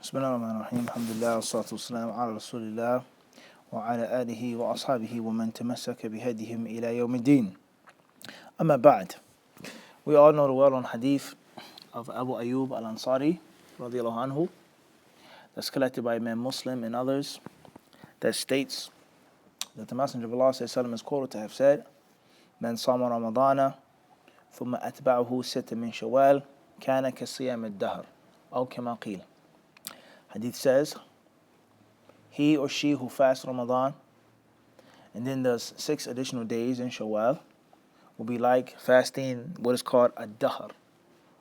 بسم الله الرحمن الرحيم الحمد لله والصلاة والسلام على رسول الله وعلى آله وأصحابه ومن تمسك بهديهم إلى يوم الدين. أما بعد, we all know the well-known hadith of Abu Ayyub al-Ansari radiyallahu anhu, that's collected by Imam Muslim and others, that states that the Messenger of Allah sallallahu is quoted to have said, "Man sama Ramadana, thumma atba'ahu sitta min Shawwal, kana kasiyam ad-dahr, aw kama qil." Hadith says, he or she who fasts Ramadan and then does 6 additional days in Shawwal will be like fasting what is called a dahr,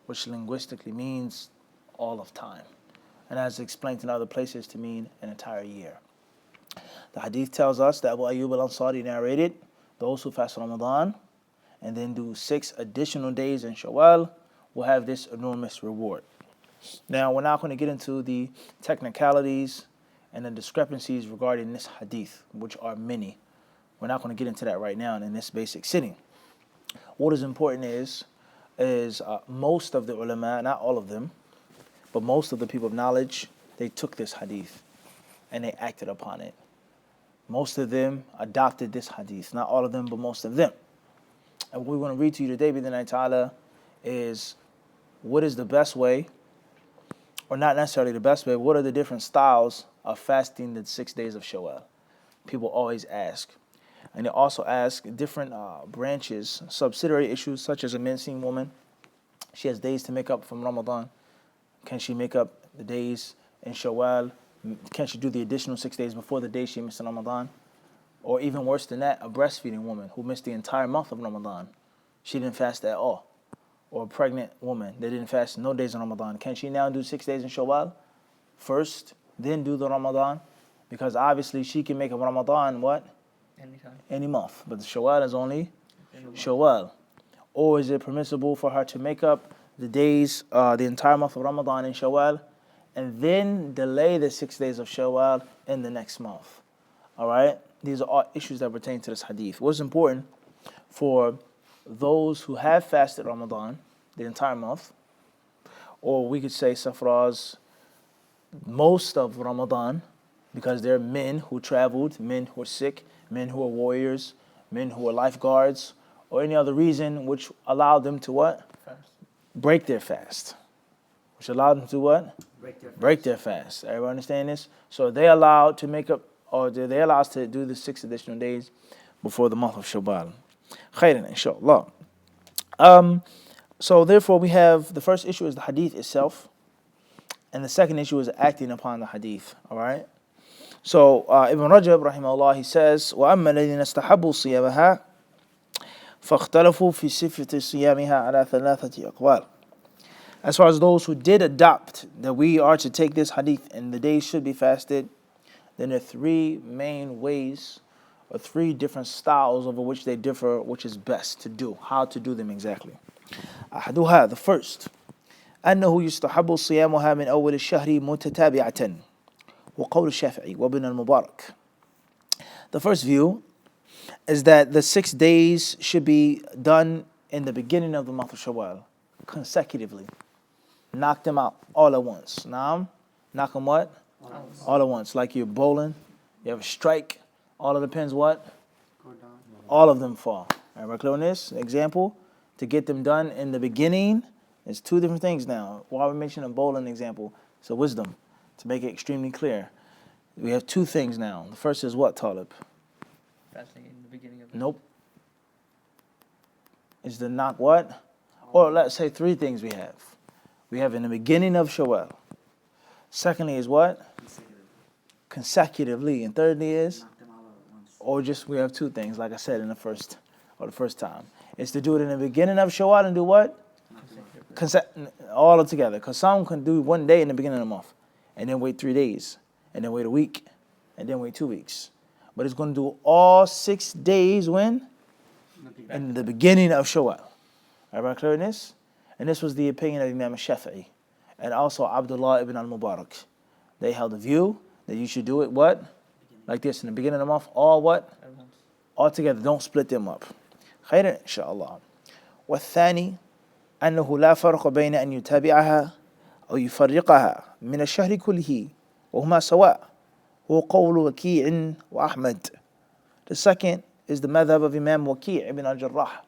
which linguistically means all of time, and as explained in other places to mean an entire year. The hadith tells us that Abu Ayyub al-Ansari narrated, those who fast Ramadan and then do 6 additional days in Shawwal will have this enormous reward. Now, we're not going to get into the technicalities and the discrepancies regarding this hadith, which are many. We're not going to get into that right now in this basic sitting. What is important is most of the ulama, not all of them, but most of the people of knowledge, they took this hadith and they acted upon it. Most of them adopted this hadith, not all of them, but most of them. And what we want to read to you today, bidhnillahi ta'ala, is what is the best way, or not necessarily the best way, what are the different styles of fasting the 6 days of Shawwal? People always ask. And they also ask different branches, subsidiary issues, such as a mincing woman. She has days to make up from Ramadan. Can she make up the days in Shawwal? Can she do the additional 6 days before the day she missed in Ramadan? Or even worse than that, a breastfeeding woman who missed the entire month of Ramadan. She didn't fast at all. Or a pregnant woman that didn't fast no days in Ramadan. Can she now do 6 days in Shawwal first, then do the Ramadan? Because obviously she can make up Ramadan what? Anytime. Any month. But the Shawwal is only Shawwal. Or is it permissible for her to make up the days, the entire month of Ramadan in Shawwal, and then delay the 6 days of Shawwal in the next month? All right? These are all issues that pertain to this hadith. What's important for those who have fasted Ramadan the entire month, or we could say Safraz most of Ramadan, because they're men who traveled, men who are sick, men who are warriors, men who are lifeguards, or any other reason which allowed them to what? Fast. Break their fast. Which allowed them to what? Break their fast. Everybody understand this? So they allowed to make up, or they allowed us to do the 6 additional days before the month of Shawwal. Khairan, inshallah. So therefore we have, the first issue is the hadith itself, and the second issue is acting upon the hadith. All right? So Ibn Rajab, rahimahullah, he says, وَأَمَّا الَّذِينَ اسْتَحَبُّوا صِيَامَهَا فَاخْتَلَفُوا فِي صِفَةِ صِيَامِهَا عَلَى ثَلَاثَةِ أَقْوَالٍ. As far as those who did adopt that we are to take this hadith and the days should be fasted, then there are 3 main ways, or 3 different styles over which they differ, which is best to do, how to do them exactly. أحدها, the first, أنه يستحب صيامها من أول الشهر متتابعة وقول الشافعي وابن المبارك. The first view is that the 6 days should be done in the beginning of the month of Shawwal, consecutively. Knock them out all at once. Naam? Knock them what? All at once. Like you're bowling, you have a strike, all of the pins what? Go down. All of them fall. Everybody clear on this? Example, to get them done in the beginning, it's 2 different things now. Why we mention a bowling example? It's a wisdom, to make it extremely clear. We have 2 things now. The first is what, Talib? Fasting in the beginning of the Nope. Is the knock what? Or let's say 3 things we have. We have in the beginning of Shawwal. Secondly is what? Consecutively. And thirdly is? Or just we have 2 things, like I said in the first time. It's to do it in the beginning of Shawwal and do what? All together. Because some can do 1 day in the beginning of the month, and then wait 3 days, and then wait a week, and then wait 2 weeks. But it's going to do all 6 days when? In the beginning of Shawwal. Everybody clear on this? And this was the opinion of Imam Shafi'i and also Abdullah ibn al-Mubarak. They held the view that you should do it what? Like this, in the beginning of the month, all what? All together, don't split them up. خير إن شاء الله. والثاني أنه لا فرق بين أن يتابعها أو يفرقها من الشهر كله وهما سواء هو قول وكيع وأحمد. The second is the madhab of Imam Waki' ibn al-Jarrah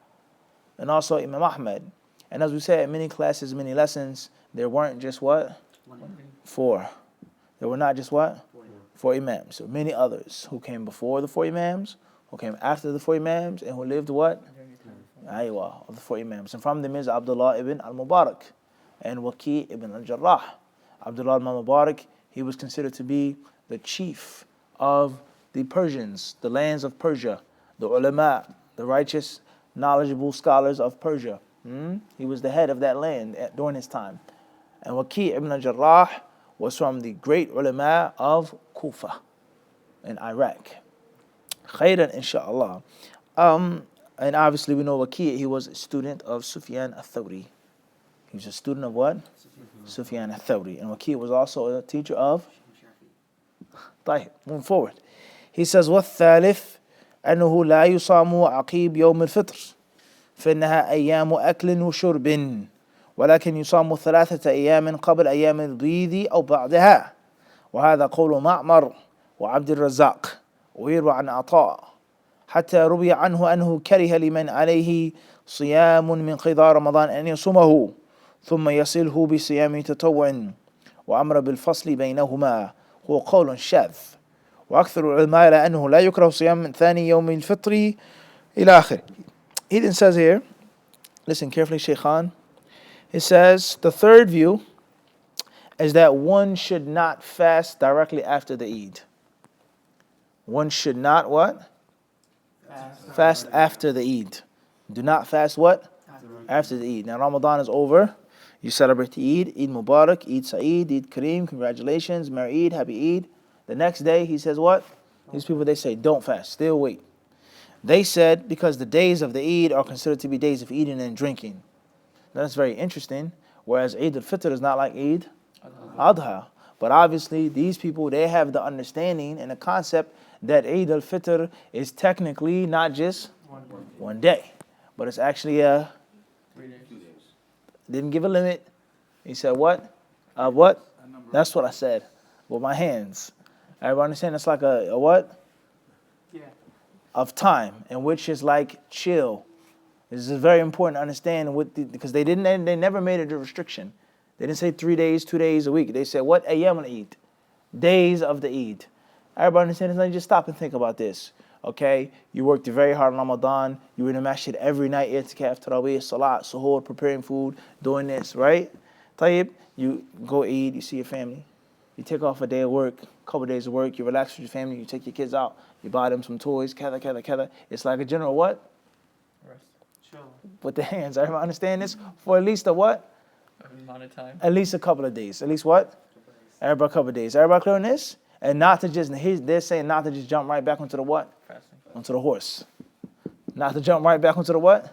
and also Imam Ahmad. And as we said, many classes, many lessons, there weren't just what? Four. There were not just what? Four Imams. So many others who came before the four Imams, who came after the four Imams, and who lived what? Aywa, of the four Imams. And from them is Abdullah ibn al-Mubarak and Waki' ibn al-Jarrah. Abdullah ibn al-Mubarak, he was considered to be the chief of the Persians, the lands of Persia, the ulama, the righteous, knowledgeable scholars of Persia. He was the head of that land during his time. And Waki' ibn al-Jarrah was from the great ulama of Kufa in Iraq. Khairan, inshallah. And obviously we know Waki', he was a student of Sufyan al-Thawri. He was a student of what? Sufyan al-Thawri. And Waki' was also a teacher of? طيب, moving forward. He says, والثالث أنه لا يصام عقيب يوم الفطر فإنها أيام أكل وشرب ولكن يصام 3 أيام قبل أيام البيض أو بعدها وهذا قول معمر وعبد الرزاق ويروى عن عطاء حتى روي عنه أنه كره لمن عليه صيام من قضاء رمضان أن يصومه ثم يصله بصيام تطوع وأمر بالفصل بينهما هو قول شاذ وأكثر العلماء على أنه لا يكره صيام من ثاني يوم الفطر إلى آخره. He then says here, listen carefully, Shaykhan. He says the third view is that one should not fast directly after the Eid. One should not what? Fast after the Eid. Do not fast what? After the Eid. Now Ramadan is over. You celebrate the Eid, Eid Mubarak, Eid Sa'id, Eid Kareem, congratulations, Merry Eid, Happy Eid. The next day he says what? These people, they say don't fast, still wait. They said because the days of the Eid are considered to be days of eating and drinking. That's very interesting. Whereas Eid al-Fitr is not like Eid Adha. But obviously these people, they have the understanding and the concept that Eid al-Fitr is technically not just one day, but it's actually 3 days. Didn't give a limit. He said what? What? That's what I said with my hands. Everybody understand? It's like a what? Yeah. Of time, in which is like chill. This is very important to understand because they never made it a restriction. They didn't say 3 days, 2 days a week. They said what? Ayyam al-Eid. Days of the Eid. Everybody understand? Let me just stop and think about this. Okay, you worked very hard on Ramadan. You were in the masjid every night, i'tikaf, tarawih, salat, suhoor, preparing food, doing this, right? Tayyib, you go Eid, you see your family. You take off a day of work, a couple of days of work, you relax with your family, you take your kids out, you buy them some toys, kada. It's like a general what? Rest. Chill. With the hands. Everybody understand this? For at least a what? Amount of time. At least a couple of days. At least what? Everybody a couple of days. Everybody clear on this? And not to just, they're saying not to just jump right back onto the what? Fasting. Onto the horse. Not to jump right back onto the what?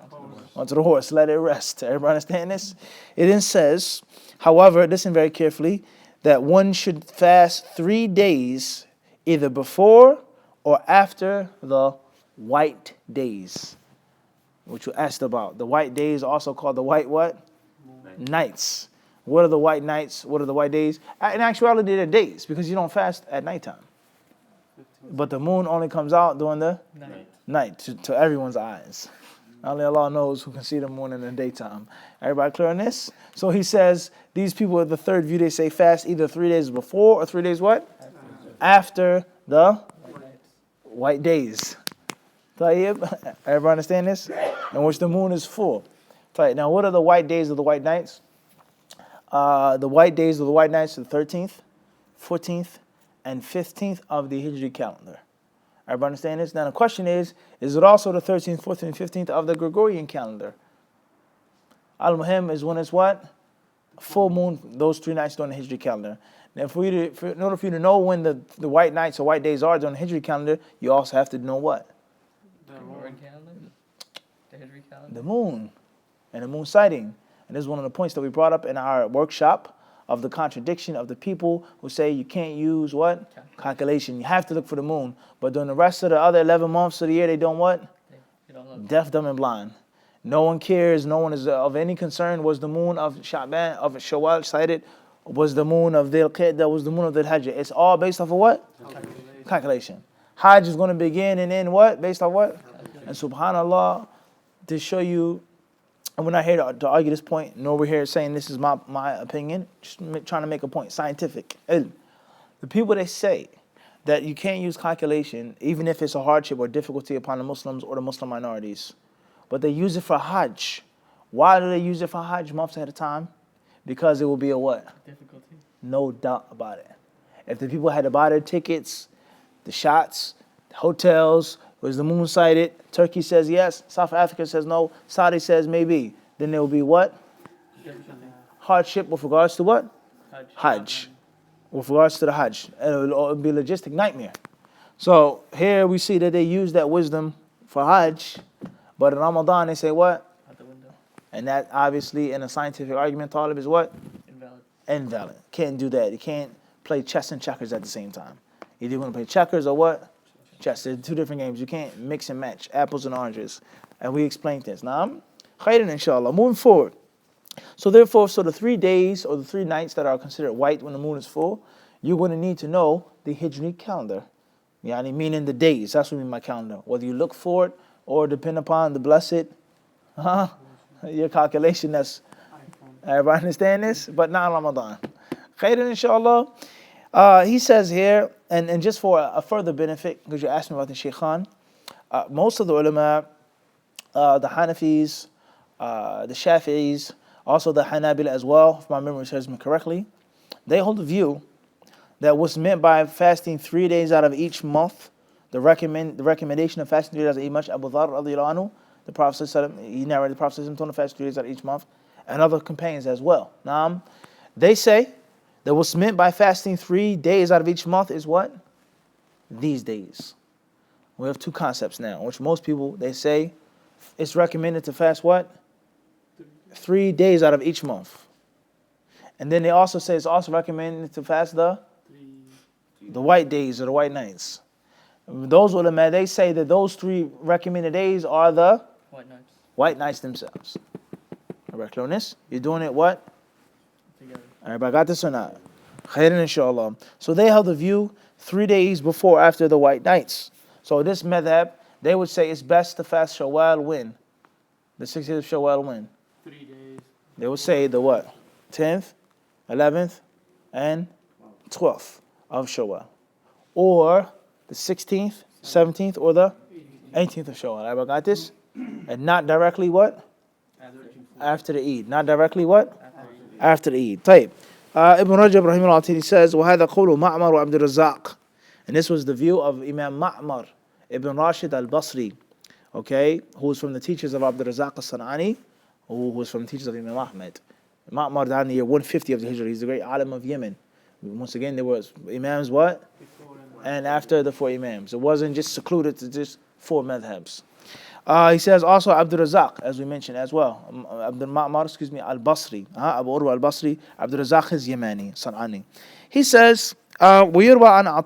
Onto the horse. Let it rest. Everybody understand this? It then says, however, listen very carefully, that one should fast 3 days either before or after the white days, which you asked about. The white days also called the white what? Nights. What are the white nights? What are the white days? In actuality, they're days because you don't fast at nighttime. But the moon only comes out during the night to everyone's eyes. Only Allah knows who can see the moon in the daytime. Everybody clear on this? So he says, these people of the third view, they say fast either 3 days before or 3 days what? After the white days. Tayyib? Everybody understand this? In which the moon is full. Tayyib. Now what are the white days of the white nights? The white days of the white nights are the 13th, 14th, and 15th of the Hijri calendar. Everybody understand this? Now the question is it also the 13th, 14th, and 15th of the Gregorian calendar? Al-Muhim is when it's what? Full moon, those 3 nights during the Hijri calendar. Now in order for you to know when the white nights or white days are during the Hijri calendar, you also have to know what? The Gregorian calendar? The Hijri calendar? The moon and the moon sighting. And this is one of the points that we brought up in our workshop of the contradiction of the people who say you can't use what? Calculation. You have to look for the moon. But during the rest of the other 11 months of the year, they don't what? They don't look. Deaf, dumb, and blind. No one cares. No one is of any concern. Was the moon of Shawwal sighted Was the moon of Dhul Qa'dah, was the moon of Dhul Hajjah. It's all based off of what? Calculation. Hajj is going to begin and end what? Based on what? And subhanAllah, to show you, and we're not here to argue this point, nor we're here saying this is my opinion, just trying to make a point, scientific. The people that say that you can't use calculation, even if it's a hardship or difficulty upon the Muslims or the Muslim minorities, but they use it for Hajj. Why do they use it for Hajj months at a time? Because it will be a what? Difficulty. No doubt about it. If the people had to buy their tickets, the shots, the hotels, was the moon sighted? Turkey says yes, South Africa says no, Saudi says maybe. Then there will be what? Difficulty. Hardship with regards to what? Hajj. Hajj. With regards to the Hajj. And it will be a logistic nightmare. So here we see that they use that wisdom for Hajj, but in Ramadan they say what? Out the window. And that obviously in a scientific argument, Talib, is what? Invalid. Invalid. Can't do that. You can't play chess and checkers at the same time. Either you're going to play checkers or what? Chess. They're two different games. You can't mix and match apples and oranges. And we explained this. Now, khairan inshallah. Moving forward. So therefore, the 3 days or the 3 nights that are considered white when the moon is full, you're going to need to know the Hijri calendar. Yani meaning the days. That's what I mean by calendar. Whether you look for it or depend upon the blessed, your calculation, that's, everybody understand this? But not Ramadan. Khairan inshallah. He says here, and just for a further benefit, because you asked me about the Shaykhan, most of the ulama, the Hanafis, the Shafi'is, also the Hanabila as well, if my memory serves me correctly, they hold the view that what's meant by fasting 3 days out of each month, the recommendation of fasting 3 days out of each month, Abu Dharr radiallahu anhu, the Prophet he narrated the Prophet told him to fast 3 days out of each month, and other companions as well. Now, they say that what's meant by fasting 3 days out of each month is what? These days. We have 2 concepts now, which most people, they say it's recommended to fast what? 3 days out of each month. And then they also say it's also recommended to fast the white days or the white nights. Those ulama, they say that those 3 recommended days are the White nights. white nights themselves. Alright, clear on this? You're doing it what? Together. Everybody got this or not? Khairan inshallah. So they held the view 3 days before after the white nights. So this madhab, they would say it's best to fast Shawwal when? The 6 days of Shawwal when? 3 days. They would say the what? 10th, 11th, and 12th of Shawwal. Or the 16th, 17th, or the 18th of Shawwal. Everybody got this? And not directly what? After the Eid. Not directly what? After the Eid. طيب. Ibn Rajab rahimahullah says, وَهَذَا قَوْلُ مَعْمَرُ وَعَبْدُ الرَّزَّاقِ. And this was the view of Imam Ma'mar ibn Rashid al-Basri, okay, who was from the teachers of Abd al-Razzaq al-San'ani, who was from the teachers of Imam Ahmed. Ma'mar died in the year 150 of the Hijrah. He's the great alim of Yemen. Once again, there was imams what? And after the 4 imams. It wasn't just secluded to just 4 madhabs. He says also Abdul Razzaq, as we mentioned as well. Abdul Ma'mar, al-Basri. Abu Urwa al-Basri. Abdul Razzaq is Yemeni, San'ani. He says, وَيُرْوَى عَنْ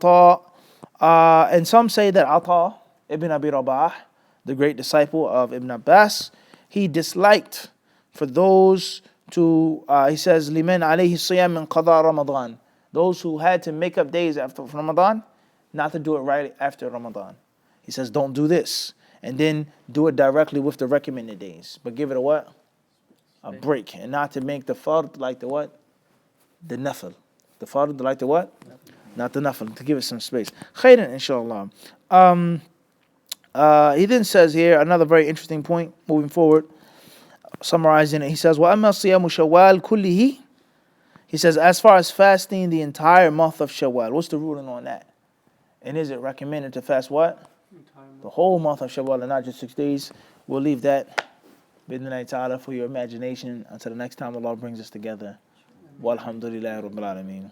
عَطَاء. And some say that Ata ibn Abi Rabah, the great disciple of Ibn Abbas, he disliked for those to, he says, لِمَنْ عَلَيْهِ الصِّيَامِ مِنْ قَضَاء Ramadan. Those who had to make up days after Ramadan, not to do it right after Ramadan. He says, don't do this. And then do it directly with the recommended days. But give it a what? A break. And not to make the fard like the what? The nafil. The fard like the what? Not the nafil. To give it some space. Khairan inshallah. He then says here, another very interesting point, moving forward, summarizing it. He says, وَأَمَّا صِيَامُ شَوَّالْ كُلِّهِ. He says, as far as fasting the entire month of Shawwal, what's the ruling on that? And is it recommended to fast what? The whole month of Shawwal and not just 6 days. We'll leave that bidnillahi ta'ala for your imagination until the next time Allah brings us together. Walhamdulillahi Rabbil Alameen.